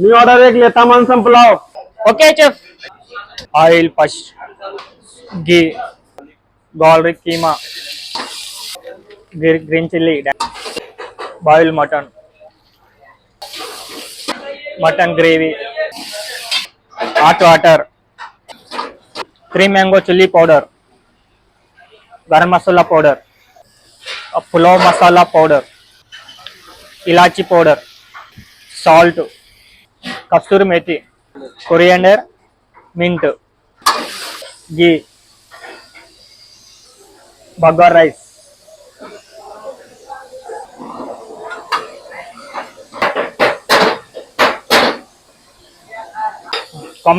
मी order एक लेता मानसम pulao. Okay, chef. Oil first. Ghee. Garlic keema. Green chili. Boiled mutton. Mutton gravy. Hot water. 3 mango chili powder. Garam masala powder. Pulao masala powder. Ilachi powder. Salt. Kasturi methi. Coriander. Mint. Ghee. Burger rice. Com-